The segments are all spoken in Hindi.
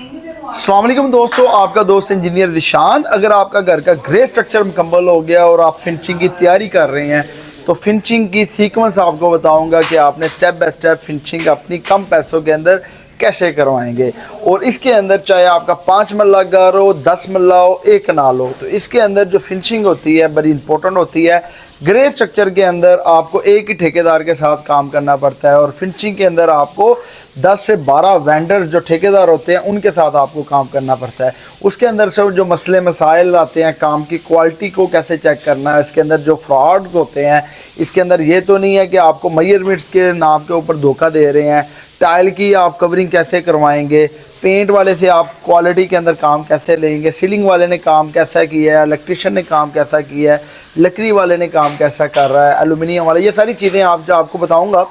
अस्सलाम वालेकुम दोस्तों, आपका दोस्त इंजीनियर दिशान। अगर आपका घर का ग्रे स्ट्रक्चर मुकम्मल हो गया और आप फिनिशिंग की तैयारी कर रहे हैं तो फिनिशिंग की सीक्वेंस आपको बताऊंगा कि आपने स्टेप बाय स्टेप फिनिशिंग अपनी कम पैसों के अंदर कैसे करवाएंगे। और इसके अंदर चाहे आपका 5 मरला घर हो, 10 मरला हो, 1 कनाल हो, तो इसके अंदर जो फिनिशिंग होती है बड़ी इंपॉर्टेंट होती है। ग्रे स्ट्रक्चर के अंदर आपको एक ही ठेकेदार के साथ काम करना पड़ता है और फिनिशिंग के अंदर आपको 10 से 12 वेंडर्स जो ठेकेदार होते हैं उनके साथ आपको काम करना पड़ता है। उसके अंदर से जो मसले मसाइल आते हैं, काम की क्वालिटी को कैसे चेक करना है, इसके अंदर जो फ्रॉड होते हैं, इसके अंदर ये तो नहीं है कि आपको मेजरमेंट्स के नाम के ऊपर धोखा दे रहे हैं। टाइल की आप कवरिंग कैसे करवाएंगे, पेंट वाले से आप क्वालिटी के अंदर काम कैसे लेंगे, सीलिंग वाले ने काम कैसा किया है, इलेक्ट्रिशियन ने काम कैसा किया है, लकड़ी वाले ने काम कैसा कर रहा है, एलुमिनियम वाला, ये सारी चीज़ें आपको बताऊंगा।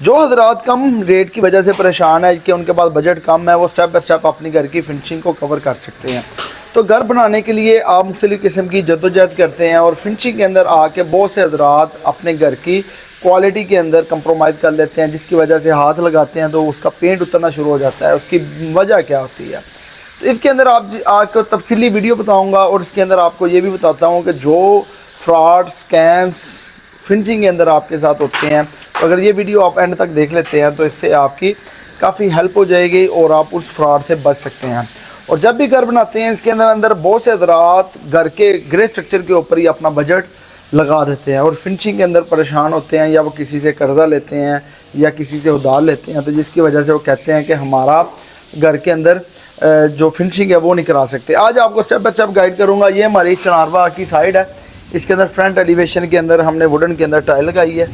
जो हजरात कम रेट की वजह से परेशान है कि उनके पास बजट कम है, वो स्टेप बाय स्टेप अपनी घर की फिनिशिंग को कवर कर सकते हैं। तो घर बनाने के लिए आप मुख्तलिफ़ किस्म की जद्दोजहद करते हैं और फिनिशिंग के अंदर आके बहुत से हजरात अपने घर की क्वालिटी के अंदर कंप्रोमाइज़ कर लेते हैं, जिसकी वजह से हाथ लगाते हैं तो उसका पेंट उतरना शुरू हो जाता है। उसकी वजह क्या होती है, तो इसके अंदर आपको तफसीली वीडियो बताऊंगा और इसके अंदर आपको ये भी बताता हूँ कि जो फ्रॉड स्कैम्स फिनिशिंग के अंदर आपके साथ होते हैं, तो अगर ये वीडियो आप एंड तक देख लेते हैं तो इससे आपकी काफ़ी हेल्प हो जाएगी और आप उस फ्रॉड से बच सकते हैं। और जब भी घर बनाते हैं इसके अंदर बहुत से हजरात घर के ग्रे स्ट्रक्चर के ऊपर ही अपना बजट लगा देते हैं और फिनिशिंग के अंदर परेशान होते हैं, या वो किसी से कर्जा लेते हैं या किसी से उधार लेते हैं, तो जिसकी वजह से वो कहते हैं कि हमारा घर के अंदर जो फिनिशिंग है वो नहीं करा सकते। आज आपको स्टेप बाय स्टेप गाइड करूँगा। ये हमारी चनारबाग की साइड है, इसके अंदर फ्रंट एलिवेशन के अंदर हमने वुडन के अंदर टाइल लगाई है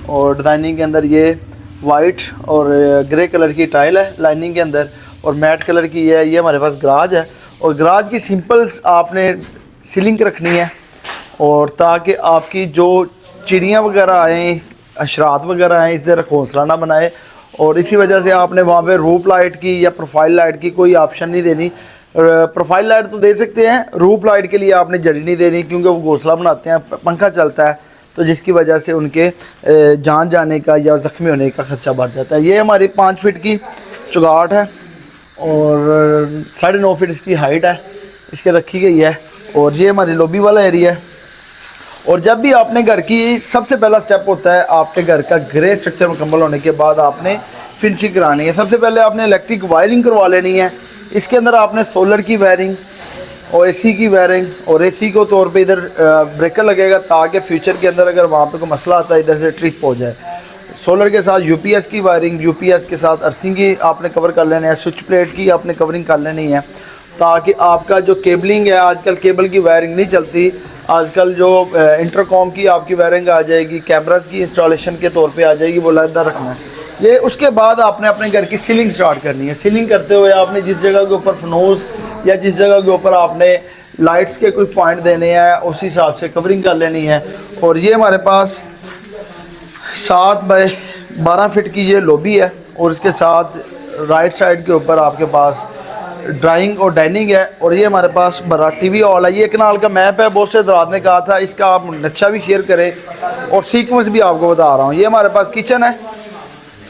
और डिज़ाइनिंग के अंदर ये वाइट और ग्रे कलर की टाइल है लाइनिंग के अंदर और मैट कलर की है। ये हमारे पास गराज है और गराज की सिंपल आपने सीलिंग रखनी है और ताकि आपकी जो चिड़ियाँ वगैरह आएँ, अशरात वगैरह आएँ, इस तरह घोंसला ना बनाए। और इसी वजह से आपने वहाँ पे रूफ लाइट की या प्रोफाइल लाइट की कोई ऑप्शन नहीं देनी। प्रोफाइल लाइट तो दे सकते हैं, रूफ लाइट के लिए आपने जड़ी नहीं देनी क्योंकि वो घोंसला बनाते हैं, पंखा चलता है तो जिसकी वजह से उनके जान जाने का या ज़ख्मी होने का खर्चा बढ़ जाता है। ये हमारी 5 फीट की चुगाट है और 9.5 फीट इसकी हाइट है, इसके रखी गई है। और ये हमारी लॉबी वाला एरिया है। और जब भी आपने घर की सबसे पहला स्टेप होता है, आपके घर का ग्रे स्ट्रक्चर मुकम्मल होने के बाद आपने फिनिशिंग करानी है। सबसे पहले आपने इलेक्ट्रिक वायरिंग करवा लेनी है। इसके अंदर आपने सोलर की वायरिंग और एसी की वायरिंग, और एसी को तौर पे इधर ब्रेकर लगेगा ताकि फ्यूचर के अंदर अगर वहाँ पे कोई मसला आता है इधर से ट्रिप हो जाए। सोलर के साथ यूपीएस की वायरिंग, यूपीएस के साथ अर्थिंग की आपने कवर कर लेना है, स्विच प्लेट की आपने कवरिंग कर लेनी है ताकि आपका जो केबलिंग है, आजकल केबल की वायरिंग नहीं चलती, आजकल जो इंटरकॉम की आपकी वायरिंग आ जाएगी, कैमरास की इंस्टॉलेशन के तौर पे आ जाएगी, वो लगा रखना है ये। उसके बाद आपने अपने घर की सीलिंग स्टार्ट करनी है। सीलिंग करते हुए आपने जिस जगह के ऊपर फनोस या जिस जगह के ऊपर आपने लाइट्स के कोई पॉइंट देने हैं उस हिसाब से कवरिंग कर लेनी है। और ये हमारे पास 7 बाय 12 फीट की ये लॉबी है और इसके साथ राइट साइड के ऊपर आपके पास ड्राइंग और डाइनिंग है। और ये हमारे पास बड़ा टीवी हॉल है। ये कनाल का मैप है, बहुत से हज़रात ने कहा था इसका आप नक्शा भी शेयर करें और सीक्वेंस भी आपको बता रहा हूँ। ये हमारे पास किचन है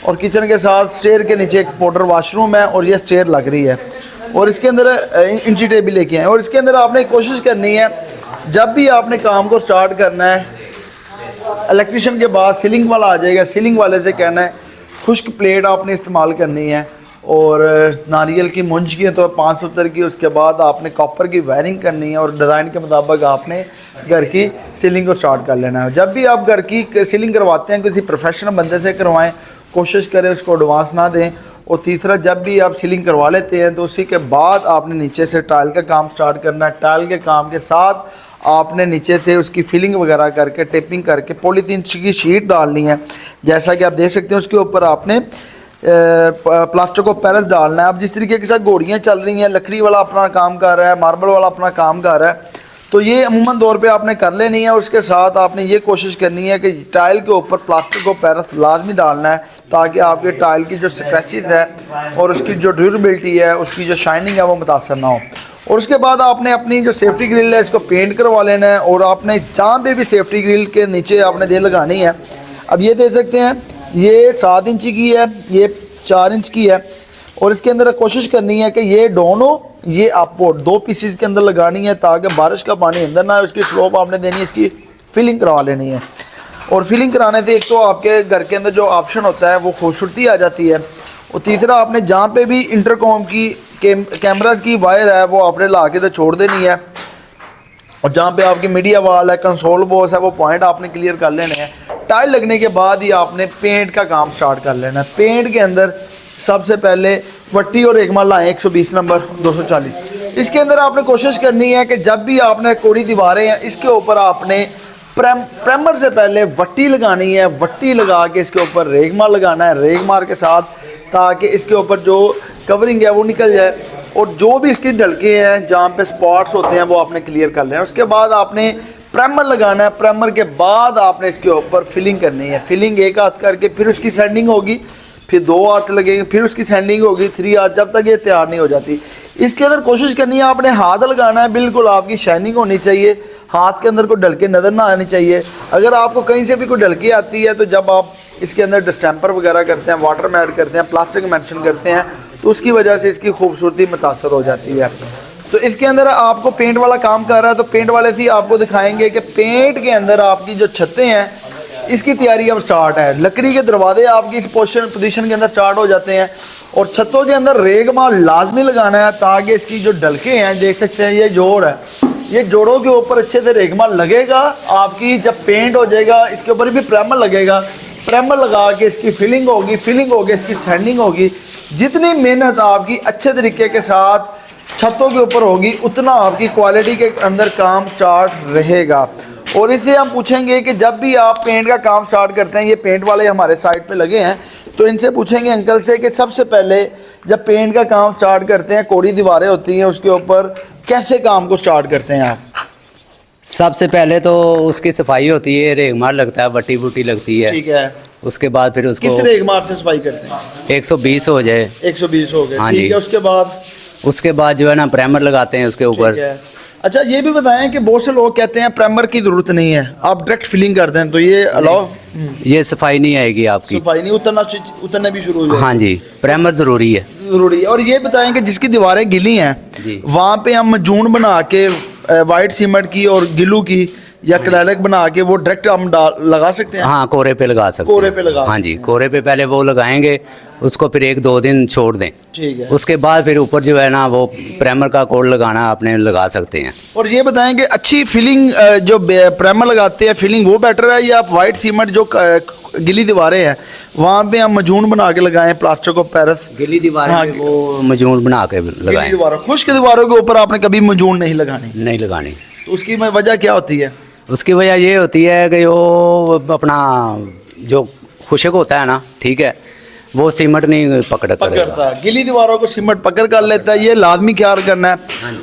और किचन के साथ स्टेयर के नीचे एक पाउडर वॉशरूम है और ये स्टेयर लग रही है और इसके अंदर इंची टेबल लेके आए। और इसके अंदर आपने कोशिश करनी है जब भी आपने काम को स्टार्ट करना है, इलेक्ट्रिशियन के बाद सीलिंग वाला आ जाएगा, सीलिंग वाले से कहना है खुश्क प्लेट आपने इस्तेमाल करनी है और नारियल की मुंज की तो 570 की। उसके बाद आपने कॉपर की वायरिंग करनी है और डिज़ाइन के मुताबिक आपने घर की सीलिंग को स्टार्ट कर लेना है। जब भी आप घर की सीलिंग करवाते हैं किसी प्रोफेशनल बंदे से करवाएं, कोशिश करें उसको एडवांस ना दें। और तीसरा, जब भी आप सीलिंग करवा लेते हैं तो उसी के बाद आपने नीचे से टाइल का काम स्टार्ट करना है। टाइल के काम के साथ आपने नीचे से उसकी फिलिंग वगैरह करके टेपिंग करके पॉलीथीन की शीट डालनी है। जैसा कि आप देख सकते हैं उसके ऊपर आपने प्लास्टिक को पैरस डालना है। अब जिस तरीके के साथ घोड़ियाँ चल रही हैं, लकड़ी वाला अपना काम कर रहा है, मार्बल वाला अपना काम कर रहा है, तो ये अमूमन तौर पे आपने कर लेनी है। उसके साथ आपने ये कोशिश करनी है कि टाइल के ऊपर प्लास्टिक को पैरस लाजमी डालना है ताकि आपके टाइल की जो स्क्रैचेस है और उसकी जो ड्यूरेबिलिटी है, उसकी जो शाइनिंग है वो मुतासर ना हो। और उसके बाद आपने अपनी जो सेफ्टी ग्रिल है इसको पेंट करवा लेना है और आपने जहाँ पे भी सेफ्टी ग्रिल के नीचे आपने दे लगानी है। अब ये दे सकते हैं, ये 7 इंच की है, ये 4 इंच की है और इसके अंदर कोशिश करनी है कि ये दोनों ये आपको 2 पीसेस के अंदर लगानी है ताकि बारिश का पानी अंदर ना आए। उसकी स्लोप आपने देनी है, इसकी फिलिंग करवा लेनी है। और फिलिंग कराने से एक तो आपके घर के अंदर जो ऑप्शन होता है वो खूबसूरती आ जाती है, और तीसरा आपने जहाँ पे भी इंटरकॉम की कैमरास की वायर है वो आपने ला के तो छोड़ देनी है, और जहाँ पे आपकी मीडिया वाल है, कंसोल बॉक्स है, वो पॉइंट आपने क्लियर कर लेने हैं। टाइल लगने के बाद ही आपने पेंट का काम स्टार्ट कर लेना है। पेंट के अंदर सबसे पहले वट्टी और रेगमाल लाएँ 120 नंबर 240। इसके अंदर आपने कोशिश करनी है कि जब भी आपने कोड़ी दीवारें हैं इसके ऊपर आपने प्राइमर से पहले वट्टी लगानी है। वट्टी लगा के इसके ऊपर रेगमाल लगाना है, रेगमाल के साथ, ताकि इसके ऊपर जो कवरिंग है वो निकल जाए, और जो भी इसकी ढलके हैं जहाँ पे स्पॉट्स होते हैं वो आपने क्लियर कर लेना है। उसके बाद आपने प्राइमर लगाना है। प्राइमर के बाद आपने इसके ऊपर फिलिंग करनी है। फिलिंग एक हाथ करके फिर उसकी सैंडिंग होगी, फिर 2 हाथ लगेंगे, फिर उसकी सैंडिंग होगी 3 हाथ, जब तक ये तैयार नहीं हो जाती। इसके अंदर कोशिश करनी है आपने हाथ लगाना है, बिल्कुल आपकी शाइनिंग होनी चाहिए, हाथ के अंदर कोई ढलके नज़र ना आनी चाहिए। अगर आपको कहीं से भी कोई ढलकी आती है तो जब आप इसके अंदर डिस्टेंपर वगैरह करते हैं, वाटर में ऐड करते हैं, प्लास्टिक मेंशन करते हैं, तो उसकी वजह से इसकी खूबसूरती मुतासर हो जाती है। तो इसके अंदर आपको पेंट वाला काम कर रहा है, तो पेंट वाले से आपको दिखाएंगे कि पेंट के अंदर आपकी जो छतें हैं इसकी तैयारी अब स्टार्ट है। लकड़ी के दरवाजे आपकी इस पोजीशन के अंदर स्टार्ट हो जाते हैं, और छतों के अंदर रेगमाल लाजमी लगाना है ताकि इसकी जो ढलके हैं, देख सकते हैं ये जोड़ है, ये जोड़ों के ऊपर अच्छे से रेगमाल लगेगा। आपकी जब पेंट हो जाएगा इसके ऊपर भी प्राइमर लगेगा, प्राइमर लगा के इसकी फिलिंग होगी, फिलिंग होगी इसकी सैंडिंग होगी। जितनी मेहनत आपकी अच्छे तरीके के साथ छतों के ऊपर होगी उतना आपकी क्वालिटी के अंदर काम स्टार्ट रहेगा। और इसे हम पूछेंगे कि जब भी आप पेंट का काम स्टार्ट करते हैं, ये पेंट वाले हमारे साइड पे लगे हैं, तो इनसे पूछेंगे अंकल से कि सबसे पहले जब पेंट का काम स्टार्ट करते हैं, कोड़ी दीवारें होती हैं उसके ऊपर कैसे काम को स्टार्ट करते हैं आप? सबसे पहले तो उसकी सफाई होती है, रेगमाल लगता है, वट्टी बुट्टी लगती है। ठीक है। उसके बाद फिर उसको किस रेगमाल से सफाई करते हैं? 120 हो जाए। 120 हो गए। हाँ ठीक जी। है। उसके बाद जो है ना प्राइमर लगाते हैं उसके ऊपर। अच्छा, ये भी बताएं कि बहुत से लोग कहते हैं प्राइमर की जरूरत नहीं है, आप डायरेक्ट फिलिंग कर दें, तो ये अलाउ? ये सफाई नहीं आएगी आपकी, सफाई नहीं, उतरना भी शुरू हो जाएगा। हाँ जी, प्राइमर जरूरी है। जरूरी है। और ये बताएं कि जिसकी दीवारें गिली हैं वहाँ पे हम जून बना के वाइट सीमेंट की और गिलू की या क्लैरिक बना के वो डायरेक्ट हम लगा सकते हैं? हाँ, कोरे पे लगा सकते हैं। कोरे पे लगा? हाँ जी, कोरे पे पहले वो लगाएंगे, उसको फिर 1-2 दिन छोड़ दें। ठीक है। उसके बाद फिर ऊपर जो है ना वो प्राइमर का कोड लगाना आपने लगा सकते हैं। और ये बताएं कि अच्छी फिलिंग जो प्राइमर लगाते हैं फिलिंग वो बेटर है, या आप वाइट सीमेंट जो गिली दीवारें हैं वहाँ पे हम मजून बना के लगाएं, प्लास्टिक ऑफ पेरिस? गिली दीवारें? हाँ, वो मजून बना के लगाएं। खुश्क दीवारों के ऊपर आपने कभी मजून नहीं लगानी? तो उसकी वजह क्या होती है? उसकी वजह ये होती है कि वो अपना जो खुशक होता है ना, ठीक है, वो सीमेंट नहीं पकड़ता। गिली दीवारों को सीमेंट पकड़ कर लेता है, ये लाजमी ख्याल करना है।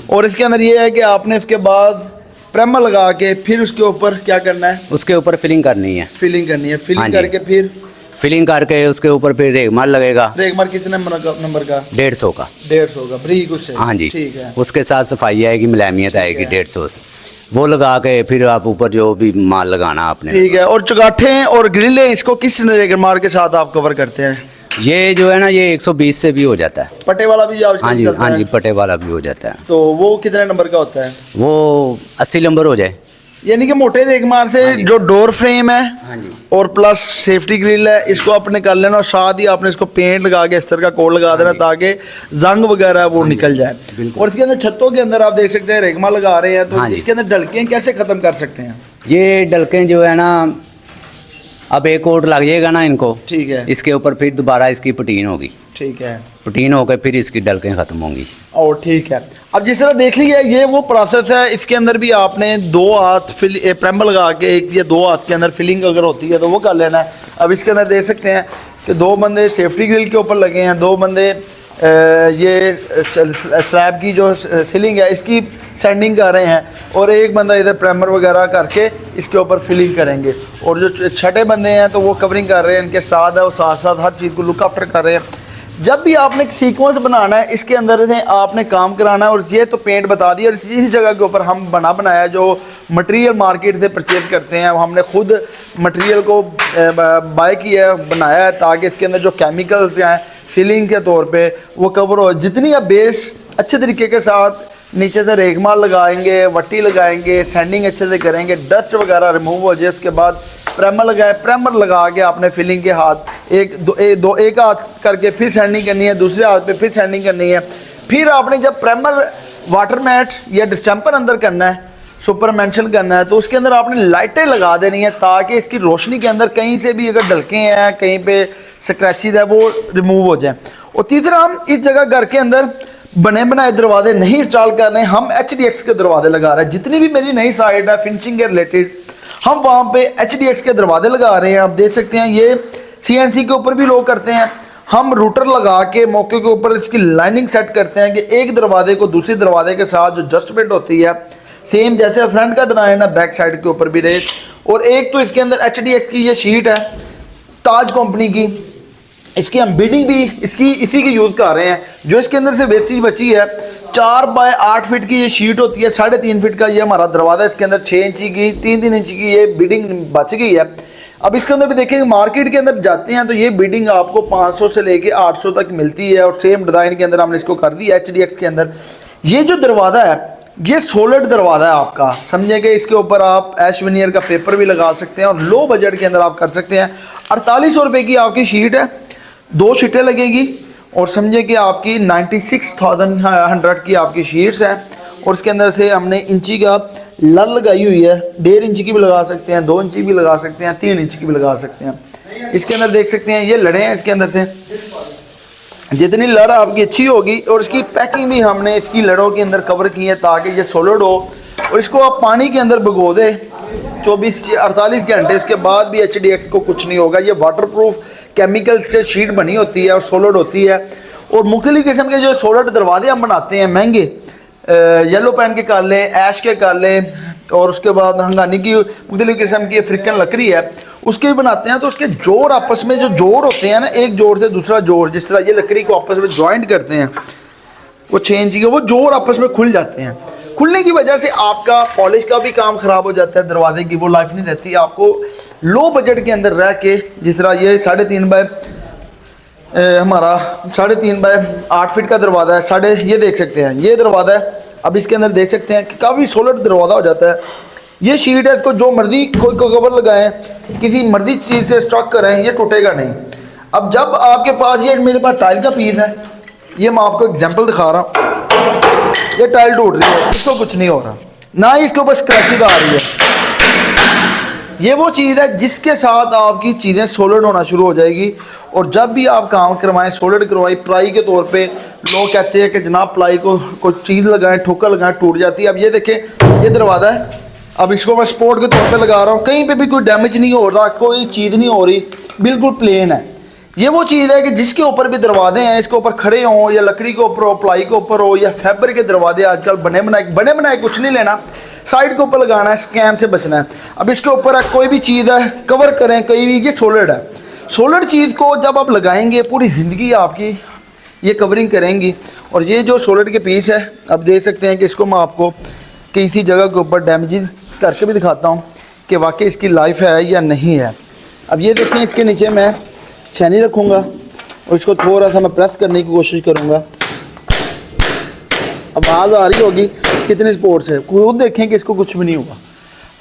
और इसके अंदर ये है कि आपने इसके बाद प्राइमर लगा के फिर उसके ऊपर क्या करना है? उसके ऊपर फिलिंग करनी है। फिलिंग करके फिर फिलिंग करके उसके ऊपर फिर रेगमाल लगेगा। रेगमाल कितने नंबर का? 150 का। 150 का ब्रीक उससे? हाँ जी। ठीक है। उसके साथ सफाई आएगी, मुलायमियत आएगी 150 से। वो लगा के फिर आप ऊपर जो भी माल लगाना आपने। ठीक है। और चगाठे और ग्रिलें इसको किस रेगमाल के साथ आप कवर करते हैं? ये जो है ना ये 120 से भी हो जाता है। पटे वाला भी? हाँ जी, पटे वाला भी हो जाता है। तो वो कितने नंबर का होता है? वो 80 नंबर हो जाए। यानी कि मोटे रेगमाल से जो डोर फ्रेम है, हाँ जी, और प्लस सेफ्टी ग्रिल है, इसको आपने कर लेना, और साथ ही आपने इसको पेंट लगा के इस तरह का कोड लगा देना ताकि जंग वगैरह वो निकल जाए। और इसके अंदर छतों के अंदर आप देख सकते हैं रेगमाल लगा रहे हैं, तो इसके अंदर डलके कैसे खत्म कर सकते हैं? ये डलके जो है ना अब एक कोट लग जाएगा ना इनको, ठीक है, इसके ऊपर फिर दोबारा इसकी पटीन होगी, ठीक है, पटीन होकर फिर इसकी डलकें खत्म होंगी। और ठीक है, अब जिस तरह देख लिया ये वो प्रोसेस है। इसके अंदर भी आपने 2 हाथ प्राइमर लगा के 1 या 2 हाथ के अंदर फिलिंग अगर होती है तो वो कर लेना है। अब इसके अंदर देख सकते हैं कि 2 बंदे सेफ्टी ग्रिल के ऊपर लगे हैं, 2 बंदे ये स्लैब की जो सीलिंग है इसकी सैंडिंग कर रहे हैं, और एक बंदा इधर प्राइमर वगैरह करके इसके ऊपर फिलिंग करेंगे, और जो छठे बंदे हैं तो वो कवरिंग कर रहे हैं, इनके साथ है वो साथ साथ हर चीज़ को लुक आफ्टर कर रहे हैं। जब भी आपने सीक्वेंस बनाना है इसके अंदर से आपने काम कराना है, और ये तो पेंट बता दिया, और इस जगह के ऊपर हम बनाया जो मटेरियल मार्केट से परचेज करते हैं, हमने खुद मटेरियल को बाय किया है, बनाया है, ताकि इसके अंदर जो केमिकल्स हैं फिलिंग के तौर पे वो कवर हो। जितनी आप बेस अच्छे तरीके के साथ नीचे से रेगमाल लगाएंगे, वट्टी लगाएंगे, सैंडिंग अच्छे से करेंगे, डस्ट वगैरह रिमूव हो जाए, उसके बाद प्राइमर लगाए। प्राइमर लगा के आपने फिलिंग के हाथ एक हाथ करके फिर सैंडिंग करनी है, दूसरे हाथ पे फिर सैंडिंग करनी है। फिर आपने जब प्राइमर वाटर मैट या डिस्टेंपर अंदर करना है, सुपर मेंशन करना है, तो उसके अंदर आपने लाइटें लगा देनी है ताकि इसकी रोशनी के अंदर कहीं से भी अगर डलके हैं, कहीं पे स्क्रैचेज है, वो रिमूव हो जाए। और तीसरा, हम इस जगह घर के अंदर बने बनाए दरवाजे नहीं इंस्टॉल कर रहे हैं, हम HDX के दरवाजे लगा रहे हैं। जितनी भी मेरी नई साइट है फिनिशिंग के रिलेटेड, हम वहाँ पे HDX के दरवाजे लगा रहे हैं। आप देख सकते हैं ये CNC के ऊपर भी लोग करते हैं। हम रूटर लगा के मौके के ऊपर इसकी लाइनिंग सेट करते हैं कि एक दरवाजे को दूसरे दरवाजे के साथ जो एडजस्टमेंट होती है, सेम जैसे फ्रंट का डिज़ाइन है बैक साइड के ऊपर भी रहे। और एक तो इसके अंदर HDX की ये शीट है ताज कंपनी की, इसकी हम बिल्डिंग भी इसी की यूज़ कर रहे हैं। जो इसके अंदर से वेस्टेज बची है, 4 बाय 8 फीट की ये शीट होती है, 3.5 फीट का ये हमारा दरवाज़ा, इसके अंदर 6 इंची की 3-3 इंची की ये बिल्डिंग बच गई है। अब इसके अंदर भी देखेंगे, मार्केट के अंदर जाते हैं तो ये बिल्डिंग आपको 500 से लेके 800 तक मिलती है, और सेम डिज़ाइन के अंदर हमने इसको कर दी HDX के अंदर। ये जो दरवाज़ा है ये सोलिड दरवाज़ा है आपका, समझेंगे। इसके ऊपर आप एश विनियर का पेपर भी लगा सकते हैं और लो बजट के अंदर आप कर सकते हैं। 4800 रुपये की आपकी शीट है, 2 शीटें लगेगी, और समझे कि आपकी 96,100 की आपकी शीट्स हैं। और इसके अंदर से हमने इंची का लल लगाई हुई है, 1.5 इंची की भी लगा सकते हैं, 2 इंची भी लगा सकते हैं, 3 इंची की भी लगा सकते हैं। इसके अंदर देख सकते हैं ये लड़े हैं, इसके अंदर से जितनी लड़ आपकी अच्छी होगी। और इसकी पैकिंग भी हमने इसकी लड़ों के अंदर कवर की है ताकि ये सॉलिड हो। और इसको आप पानी के अंदर भिगो दे 24-48 घंटे, उसके बाद भी HDX को कुछ नहीं होगा। ये वाटरप्रूफ केमिकल से शीट बनी होती है और सॉलिड होती है। और मुख्तलिफ किस्म के जो सॉलिड दरवाजे हम बनाते हैं महंगे, येलो पेन के कर लें, ऐश के कर लें, और उसके बाद हंगानी की मुख्तलिफ किस्म की अफ्रीकन लकड़ी है उसके भी बनाते हैं। तो उसके जोड़ आपस में जो जोड़ होते हैं ना, एक जोड़ से दूसरा जोड़, जिस तरह ये लकड़ी को आपस में ज्वाइंट करते हैं, वो 6 इंची के वो जोड़ आपस में खुल जाते हैं। खुलने की वजह से आपका पॉलिश का भी काम ख़राब हो जाता है, दरवाजे की वो लाइफ नहीं रहती। आपको लो बजट के अंदर रह के, जिस तरह ये 3.5 बाय हमारा 3.5 बाय 8 फीट का दरवाज़ा है, ये देख सकते हैं ये दरवाज़ा है। अब इसके अंदर देख सकते हैं कि काफ़ी सॉलिड दरवाज़ा हो जाता है। ये शीट है, इसको जो मर्जी कोई को कवर लगाएं, किसी मर्जी चीज़ से स्टॉक करें, ये टूटेगा नहीं। अब जब आपके पास ये मेरे पास टाइल का पीस है, ये मैं आपको एग्जांपल दिखा रहा हूँ, ये टाइल टूट रही है, इसको कुछ नहीं हो रहा, ना ही इसके ऊपर स्क्रैचेज आ रही है। ये वो चीज़ है जिसके साथ आपकी चीज़ें सॉलिड होना शुरू हो जाएगी। और जब भी आप काम करवाएं, सॉलिड करवाएं, प्लाई के तौर पे लोग कहते हैं कि जनाब प्लाई को कोई चीज़ लगाएं, ठोकर लगाएं, टूट जाती है। अब ये देखें, ये दरवाज़ा है, अब इसको मैं सपोर्ट के तौर पे लगा रहा हूँ, कहीं पे भी कोई डैमेज नहीं हो रहा, कोई चीज़ नहीं हो रही, बिल्कुल प्लेन है। ये वो चीज़ है कि जिसके ऊपर भी दरवाजे हैं, इसके ऊपर खड़े हों या लकड़ी के ऊपर हो, प्लाई के ऊपर हो, या फैब्रिक के दरवाजे आजकल बने बनाए कुछ नहीं लेना, साइड के ऊपर लगाना है, स्कैम से बचना है। अब इसके ऊपर कोई भी चीज़ है कवर करें, कहीं भी, ये सॉलिड है। सॉलिड चीज़ को जब आप लगाएंगे पूरी ज़िंदगी आपकी ये कवरिंग करेंगी। और ये जो सॉलिड के पीस है, अब देख सकते हैं कि इसको मैं आपको किसी जगह के ऊपर डैमेजेस करके भी दिखाता हूँ कि वाकई इसकी लाइफ है या नहीं है। अब ये देखें, इसके नीचे मैं छेनी रखूँगा और इसको थोड़ा सा मैं प्रेस करने की कोशिश करूँगा। आवाज़ आ रही होगी कितनी स्पोर्ट से, खुद देखें कि इसको कुछ भी नहीं हुआ।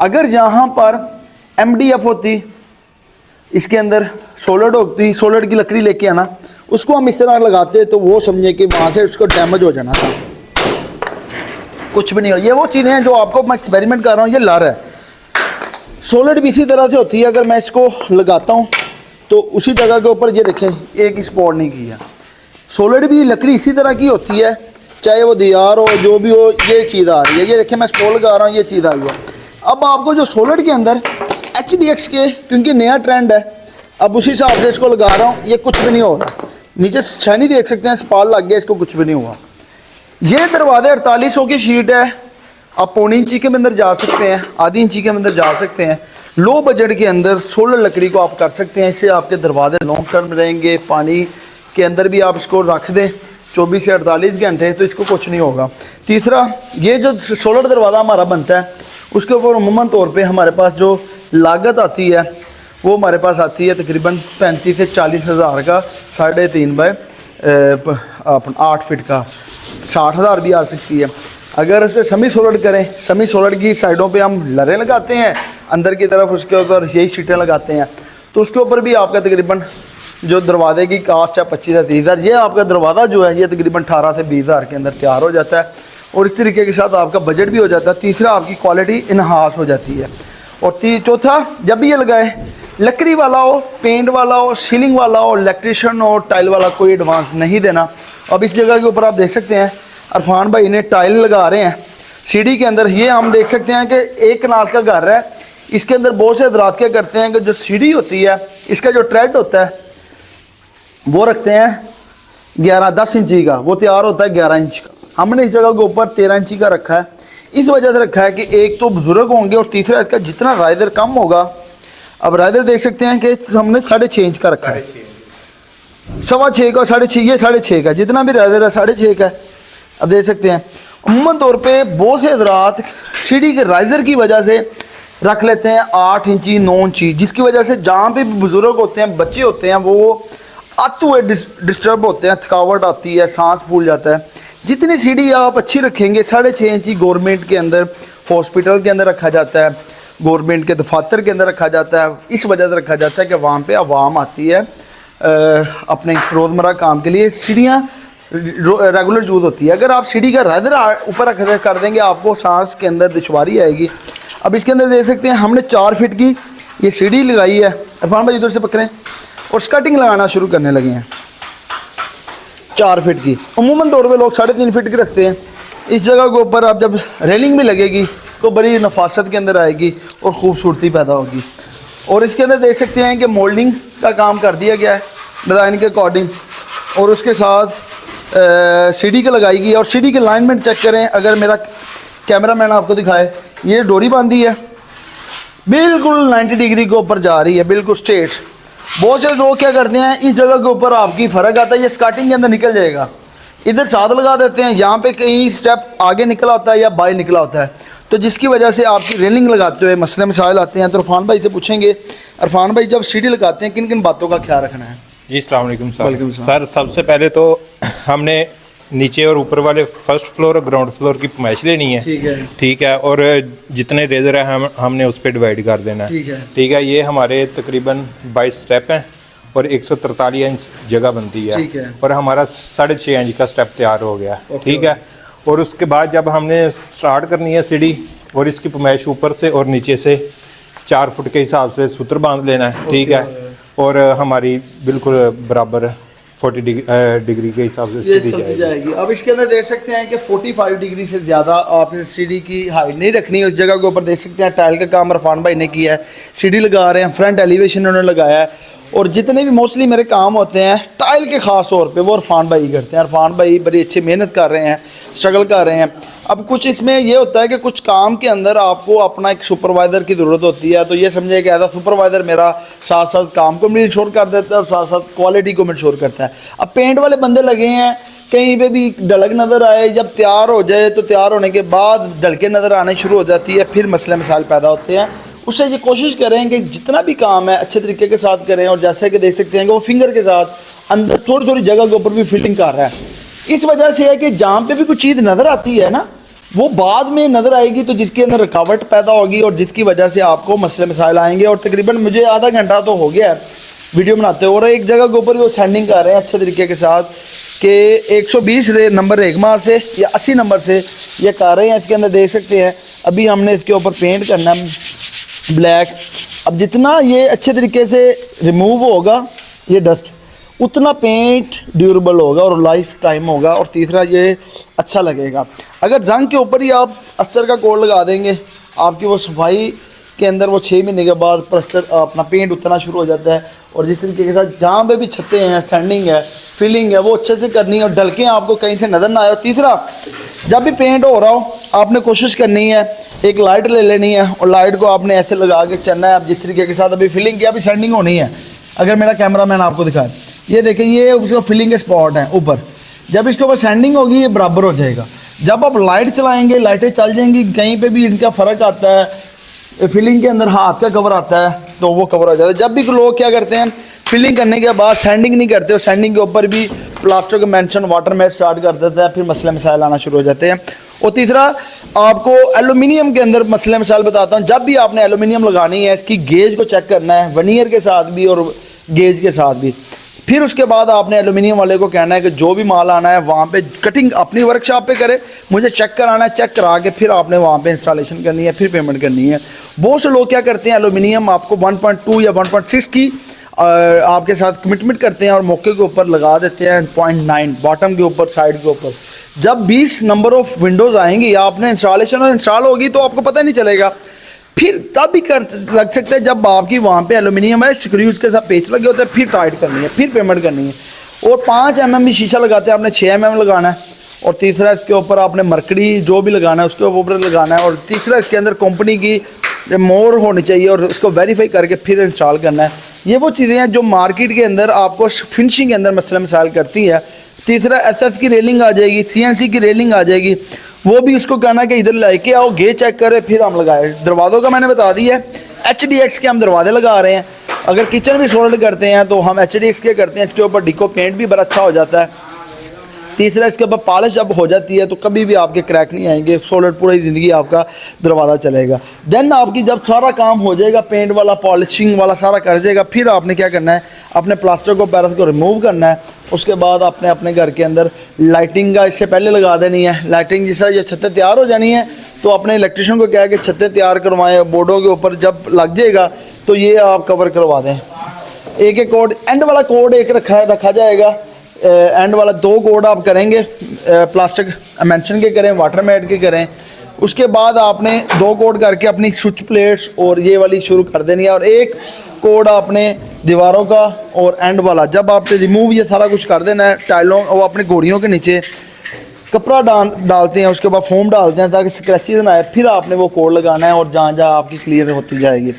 अगर यहाँ पर MDF होती, इसके अंदर सॉलिड होती, सॉलिड की लकड़ी लेके आना, उसको हम इस तरह लगाते तो वो समझे कि वहाँ से उसको डैमेज हो जाना था, कुछ भी नहीं हो। ये वो चीज़ें हैं जो आपको मैं एक्सपेरिमेंट कर रहा हूँ। ये लर है, सॉलिड भी इसी तरह से होती है। अगर मैं इसको लगाता हूँ तो उसी जगह के ऊपर ये देखें एक स्पॉट नहीं किया। सॉलिड भी लकड़ी इसी तरह की होती है, चाहे वो दीवार हो, जो भी हो। ये चीज़ आ रही है, ये देखें मैं स्पॉट लगा रहा हूँ, ये चीज़ आ गई है। अब आपको जो सॉलिड के अंदर HDX के, क्योंकि नया ट्रेंड है, अब उसी हिसाब से इसको लगा रहा हूँ, ये कुछ भी नहीं हो रहा। नीचे छानी देख सकते हैं, स्पाल लग गया, इसको कुछ भी नहीं हुआ। ये दरवाजे 4800 की शीट है, आप 1.25 इंची के अंदर जा सकते हैं, आधी इंची के अंदर जा सकते हैं। लो बजट के अंदर सोलर लकड़ी को आप कर सकते हैं, इससे आपके दरवाजे लॉन्ग टर्म रहेंगे। पानी के अंदर भी आप इसको रख दें 24 से 48 घंटे, तो इसको कुछ नहीं होगा। तीसरा, ये जो सोलर दरवाज़ा हमारा बनता है, उसके ऊपर अमूमन तौर पे हमारे पास जो लागत आती है वो हमारे पास आती है तकरीबन 35 से 40 हज़ार का 3.5 बाय अपना 8 फीट का 60,000 भी आ सकती है। अगर उसे सेमी सोलर करें, सेमी सोलर की साइडों पे हम लरें लगाते हैं, अंदर की तरफ उसके ऊपर यही शीटें लगाते हैं, तो उसके ऊपर भी आपका तकरीबन जो दरवाजे की कास्ट है 25 से 30,000, ये आपका दरवाज़ा जो है ये तकरीबन 18 से 20,000 के अंदर तैयार हो जाता है और इस तरीके के साथ आपका बजट भी हो जाता है। तीसरा, आपकी क्वालिटी इन्हांस हो जाती है। और चौथा, जब भी ये लगाए, लकड़ी वाला हो, पेंट वाला हो, सीलिंग वाला हो, इलेक्ट्रिशियन हो, टाइल वाला, कोई एडवांस नहीं देना। अब इस जगह के ऊपर आप देख सकते हैं अरफान भाई ने टाइल लगा रहे हैं सीढ़ी के अंदर। ये हम देख सकते हैं कि एक कनाल का घर है, इसके अंदर बहुत से हज़रात क्या करते हैं कि जो सीढ़ी होती है, इसका जो ट्रेड होता है वो रखते हैं 10 इंची का, वो तैयार होता है 11 इंच का। हमने इस जगह के ऊपर 13 इंची का रखा है। इस वजह से रखा है कि एक तो बुजुर्ग होंगे और तीसरा इसका जितना राइडर कम होगा। अब राइडर देख सकते हैं कि हमने 6.5 इंच का रखा है, 6.25 का, 6.5, ये 6.5 का, जितना भी राइडर है 6.5 का है। अब देख सकते हैं अमूमन तौर पे बहुत से हज़रात सीढ़ी के राइजर की वजह से रख लेते हैं 8 इंची 9 इंची, जिसकी वजह से जहाँ पे भी बुजुर्ग होते हैं, बच्चे होते हैं, वो आते हुए डिस्टर्ब होते हैं, थकावट आती है, सांस फूल जाता है। जितनी सीढ़ी आप अच्छी रखेंगे, 6.5 इंची गवर्नमेंट के अंदर, हॉस्पिटल के अंदर रखा जाता है, गवर्नमेंट के दफातर के अंदर रखा जाता है। इस वजह से रखा जाता है कि वहाँ पे आवाम आती है अपने रोज़मर्रा काम के लिए। सीढ़ियाँ रेगुलर यूज़ होती है। अगर आप सीढ़ी का राइडर ऊपर कर देंगे, आपको सांस के अंदर दुश्वारी आएगी। अब इसके अंदर देख सकते हैं हमने 4 फीट की ये सीढ़ी लगाई है। इरफान भाई इधर से पकड़ें, और स्कर्टिंग लगाना शुरू करने लगे हैं 4 फीट की। अमूमन तौर पे लोग 3.5 फीट की रखते हैं। इस जगह के ऊपर आप जब रेलिंग भी लगेगी तो बड़ी नफासत के अंदर आएगी और ख़ूबसूरती पैदा होगी। और इसके अंदर देख सकते हैं कि मोल्डिंग का काम कर दिया गया है डिज़ाइन के अकॉर्डिंग, और उसके साथ सीढ़ी के लगाई गई है। और सीढ़ी के अलाइनमेंट चेक करें, अगर मेरा कैमरामैन आपको दिखाए, ये डोरी बांधी है बिल्कुल 90 डिग्री के ऊपर जा रही है, बिल्कुल स्ट्रेट। बहुत से लोग क्या करते हैं, इस जगह के ऊपर आपकी फ़र्क आता है, ये स्कर्टिंग के अंदर निकल जाएगा, इधर साथ लगा देते हैं, यहाँ पे कहीं स्टेप आगे निकला होता है या बाहर निकला होता है, तो जिसकी वजह से आपकी रेलिंग लगाते हुए मसले मसाइल आते हैं। तो इरफान भाई से पूछेंगे, इरफान भाई जब सीढ़ी लगाते हैं किन किन बातों का ख्याल रखना है? जी अस्सलाम वालेकुम सर। सबसे पहले तो हमने नीचे और ऊपर वाले फर्स्ट फ्लोर और ग्राउंड फ्लोर की पैमाइश लेनी है, ठीक है, और जितने रेजर है हमने उस पर डिवाइड कर देना है, ठीक है। ये हमारे तकरीबन 22 स्टेप हैं और 143 इंच जगह बनती है, और हमारा 6.5 इंच का स्टेप तैयार हो गया, ठीक है। और उसके बाद जब हमने स्टार्ट करनी है सीढ़ी, और इसकी पैमाइश ऊपर से और नीचे से 4 फुट के हिसाब से सूत्र बांध लेना है, ठीक है। और हमारी बिल्कुल बराबर 40 डिग्री के हिसाब से सीढ़ी जाएगी। अब इसके अंदर देख सकते हैं कि 45 डिग्री से ज़्यादा आपने सीढ़ी की हाइट नहीं रखनी है। उस जगह के ऊपर देख सकते हैं टाइल का काम इरफान भाई ने किया है, सीढ़ी लगा रहे हैं, फ्रंट एलिवेशन उन्होंने लगाया है। और जितने भी मोस्टली मेरे काम होते हैं टाइल के ख़ास तौर पे, वो इरफान भाई करते हैं। इरफान भाई बड़ी अच्छी मेहनत कर रहे हैं, स्ट्रगल कर रहे हैं। अब कुछ इसमें ये होता है कि कुछ काम के अंदर आपको अपना एक सुपरवाइज़र की ज़रूरत होती है, तो ये समझिए कि एज अ सुपरवाइज़र मेरा साथ साथ काम को भी इंश्योर कर देता है और साथ साथ क्वालिटी को भी इंश्योर करता है। अब पेंट वाले बंदे लगे हैं, कहीं पे भी ढलक नज़र आए, जब तैयार हो जाए तो तैयार होने के बाद ढलके नज़र आने शुरू हो जाती है, फिर मसले मसाइल पैदा होते हैं। उससे ये कोशिश करें कि जितना भी काम है अच्छे तरीके के साथ करें। और जैसे कि देख सकते हैं कि वो फिंगर के साथ अंदर थोड़ी थोड़ी जगह के ऊपर भी फिटिंग कर रहा है। इस वजह से है कि जहाँ पे भी कोई चीज़ नज़र आती है ना, वो बाद में नज़र आएगी, तो जिसके अंदर रुकावट पैदा होगी और जिसकी वजह से आपको मसले मसाइल आएंगे। और तकरीबन मुझे आधा घंटा तो हो गया है वीडियो बनाते, और एक जगह के ऊपर वो सैंडिंग कर रहे हैं अच्छे तरीके के साथ कि 120 नंबर रेगमार से या 80 नंबर से ये कर रहे हैं। इसके अंदर देख सकते हैं अभी हमने इसके ऊपर पेंट करना है ब्लैक। अब जितना ये अच्छे तरीके से रिमूव होगा ये डस्ट, उतना पेंट ड्यूरेबल होगा और लाइफ टाइम होगा। और तीसरा ये अच्छा लगेगा। अगर जंग के ऊपर ही आप अस्तर का कोड लगा देंगे, आपकी वो सफाई के अंदर वो 6 महीने के बाद प्लस्तर अपना पेंट उतना शुरू हो जाता है। और जिस तरीके के साथ जहाँ पे भी छतें हैं, सैंडिंग है, फिलिंग है, वो अच्छे से करनी है और ढलके आपको कहीं से नज़र ना आए। और तीसरा, जब भी पेंट हो रहा हो आपने कोशिश करनी है एक लाइट ले लेनी है और लाइट को आपने ऐसे लगा के चलना है। अब जिस तरीके के साथ अभी फिलिंग की अभी सैंडिंग होनी है, अगर मेरा कैमरामैन आपको दिखाए, ये देखें ये उसका फिलिंग के स्पॉट हैं ऊपर, जब इसके ऊपर सैंडिंग होगी ये बराबर हो जाएगा। जब आप लाइट चलाएंगे लाइटें चल जाएंगी, कहीं पे भी इनका फ़र्क आता है, फिलिंग के अंदर हाथ का कवर आता है तो वो कवर हो जाता है। जब भी लोग क्या करते हैं फिलिंग करने के बाद सैंडिंग नहीं करते और सैंडिंग के ऊपर भी प्लास्टर का मेंशन वाटर मैट स्टार्ट कर देता है, फिर मसले मसाइल आना शुरू हो जाते हैं। और तीसरा आपको एल्यूमिनियम के अंदर मसले मसाइल बताता हूँ। जब भी आपने एल्यूमिनियम लगानी है, इसकी गेज को चेक करना है, वनियर के साथ भी और गेज के साथ भी। फिर उसके बाद आपने एल्यूमिनियम वाले को कहना है कि जो भी माल आना है वहाँ पे कटिंग अपनी वर्कशॉप पे करे, मुझे चेक कराना है, चेक करा के फिर आपने वहाँ पे इंस्टॉलेशन करनी है, फिर पेमेंट करनी है। बहुत से लोग क्या करते हैं, एल्यूमिनियम आपको 1.2 या 1.6 की आपके साथ कमिटमेंट करते हैं और मौके के ऊपर लगा देते हैं 0.9 बॉटम के ऊपर, साइड के ऊपर। जब 20 नंबर ऑफ विंडोज़ आएंगी या आपने इंस्टॉलेशन और इंस्टॉल होगी तो आपको पता नहीं चलेगा। फिर तब भी कर लग सकता है जब आपकी वहाँ पे एल्यूमिनियम है, स्क्रूज के साथ पेच लगे होते हैं, फिर टाइट करनी है, फिर पेमेंट करनी है। और 5 mm भी शीशा लगाते हैं, आपने 6 mm लगाना है। और तीसरा इसके ऊपर आपने मरकड़ी जो भी लगाना है उसके ऊपर लगाना है। और तीसरा इसके अंदर कंपनी की मोर होनी चाहिए और उसको वेरीफाई करके फिर इंस्टॉल करना है। ये वो चीज़ें हैं जो मार्केट के अंदर आपको फिनिशिंग के अंदर मसला मसाइल करती है। तीसरा SS की रेलिंग आ जाएगी, CNC की रेलिंग आ जाएगी, वो भी उसको कहना है कि इधर लेके आओ, गे चेक करे, फिर हम लगाए। दरवाज़ों का मैंने बता दिया है, HDX के हम दरवाजे लगा रहे हैं। अगर किचन भी सोल्ड करते हैं तो हम HDX के करते हैं, इसके ऊपर डिको पेंट भी बड़ा अच्छा हो जाता है। तीसरा इसके ऊपर पॉलिश जब हो जाती है तो कभी भी आपके क्रैक नहीं आएंगे, सोल्ड पूरी ज़िंदगी आपका दरवाज़ा चलेगा। देन आपकी जब सारा काम हो जाएगा, पेंट वाला पॉलिशिंग वाला सारा कर जाएगा, फिर आपने क्या करना है, अपने प्लास्टर को पैरस को रिमूव करना है। उसके बाद आपने अपने घर के अंदर लाइटिंग का इससे पहले लगा देनी है। लाइटिंग जैसा ये छतें तैयार हो जानी है तो अपने इलेक्ट्रिशियन को कहा कि छतें तैयार करवाएं, बोर्डों के ऊपर जब लग जाएगा तो ये आप कवर करवा दें। एक एक कोड, एंड वाला कोड एक रखा जाएगा, एंड वाला 2 कोड आप करेंगे, प्लास्टिक मेंशन के करें, वाटर मैट के करें। उसके बाद आपने 2 कोड करके अपनी स्विच प्लेट्स और ये वाली शुरू कर देनी है। और एक कोड आपने दीवारों का और एंड वाला, जब आपने रिमूव ये सारा कुछ कर देना है, टाइलों और अपने घोड़ियों के नीचे कपड़ा डालते हैं, उसके बाद फोम डालते हैं ताकि स्क्रैचेज ना आए। फिर आपने वो कोड लगाना है और जहाँ जहाँ आपकी क्लियर होती जाएगी।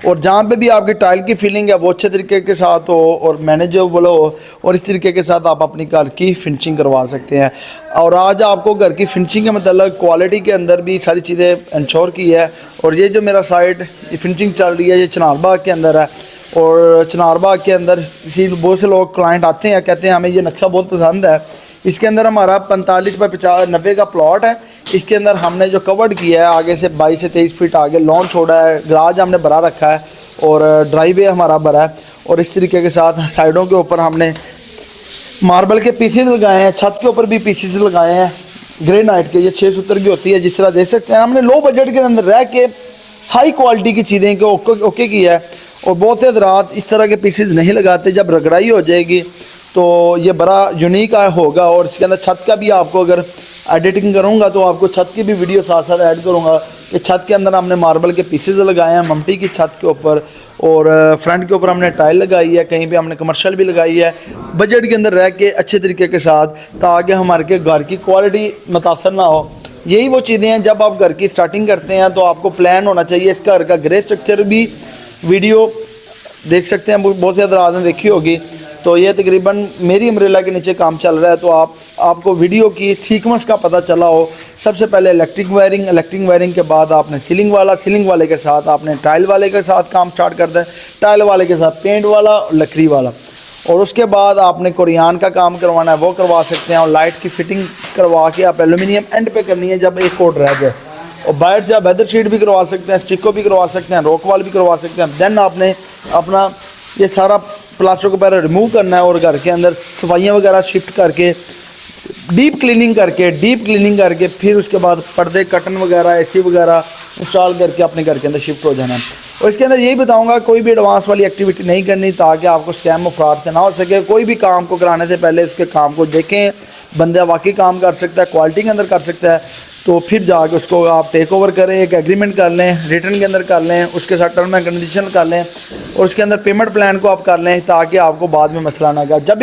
और जहाँ पे भी आपकी टाइल की फिलिंग है वो अच्छे तरीके के साथ हो और मैनेजेबल हो, और इस तरीके के साथ आप अपनी घर की फिनिशिंग करवा सकते हैं। और आज आपको घर की फिनिशिंग के मतलब क्वालिटी के अंदर भी सारी चीज़ें इंश्योर की है। और ये जो मेरा साइट ये फिनिशिंग चल रही है, ये चिनार बाग के अंदर है। और चिनार बाग के अंदर इसी बहुत से लोग क्लाइंट आते हैं, कहते हैं हमें ये नक्शा बहुत पसंद है। इसके अंदर हमारा 45 बाई 90 का प्लॉट है। इसके अंदर हमने जो कवर्ड किया है, आगे से 22 से 23 फीट आगे लॉन छोड़ा है, गराज हमने भरा रखा है और ड्राइवे हमारा भरा है। और इस तरीके के साथ साइडों के ऊपर हमने मार्बल के पीसेस लगाए हैं, छत के ऊपर भी पीसेस लगाए हैं ग्रेनाइट के, ये 6 सूत्र की होती है, जिस तरह देख सकते हैं। हमने लो बजट के अंदर रह के हाई क्वालिटी की चीज़ें को ओके किया है। और बहुत हज़रात इस तरह के पीसेस नहीं लगाते, जब रगड़ाई हो जाएगी तो ये बड़ा यूनिक होगा। और इसके अंदर छत का भी आपको अगर एडिटिंग करूँगा तो आपको छत की भी वीडियो साथ साथ ऐड करूँगा कि छत के अंदर हमने मार्बल के पीसेस लगाए हैं ममटी की छत के ऊपर, और फ्रंट के ऊपर हमने टाइल लगाई है, कहीं पे हमने कमर्शियल भी लगाई है, बजट के अंदर रह के अच्छे तरीके के साथ, ताकि हमारे घर की क्वालिटी मुतासर ना हो। यही वो चीज़ें हैं, जब आप घर की स्टार्टिंग करते हैं तो आपको प्लान होना चाहिए। इस घर का ग्रे स्ट्रक्चर भी वीडियो देख सकते हैं, बहुत से हज़रात ने देखी होगी। तो ये तकरीबन मेरी अम्ब्रेला के नीचे काम चल रहा है, तो आपको वीडियो की सीक्वेंस का पता चला हो। सबसे पहले इलेक्ट्रिक वायरिंग के बाद आपने सीलिंग वाले के साथ आपने टाइल वाले के साथ काम स्टार्ट कर दें, टाइल वाले के साथ पेंट वाला और लकड़ी वाला। और उसके बाद आपने कुरियान का काम करवाना है, वो करवा सकते हैं। और लाइट की फिटिंग करवा के आप एल्यूमिनियम एंड पे करनी है जब एक कोड रह जाए। और बाहर से आप वेदर शीट भी करवा सकते हैं, स्टिको भी करवा सकते हैं, रॉक वॉल भी करवा सकते हैं। देन आपने अपना ये सारा प्लास्टर को पहले रिमूव करना है और घर के अंदर सफाइयाँ वगैरह शिफ्ट करके डीप क्लीनिंग करके फिर उसके बाद पर्दे, कर्टन वगैरह, AC वगैरह इंस्टॉल करके अपने घर के अंदर शिफ्ट हो जाना है। और इसके अंदर यही बताऊंगा, कोई भी एडवांस वाली एक्टिविटी नहीं करनी ताकि आपको स्कैम और फ्रॉड से ना हो सके। कोई भी काम को कराने से पहले उसके काम को देखें, बंदा वाकई काम कर सकता है, क्वालिटी के अंदर कर सकता है, तो फिर जाके उसको आप टेक ओवर करें, एक एग्रीमेंट कर लें, रिटर्न के अंदर कर लें, उसके साथ टर्म एंड कंडीशन कर लें और उसके अंदर पेमेंट प्लान को आप कर लें ताकि आपको बाद में मसला ना आए। जब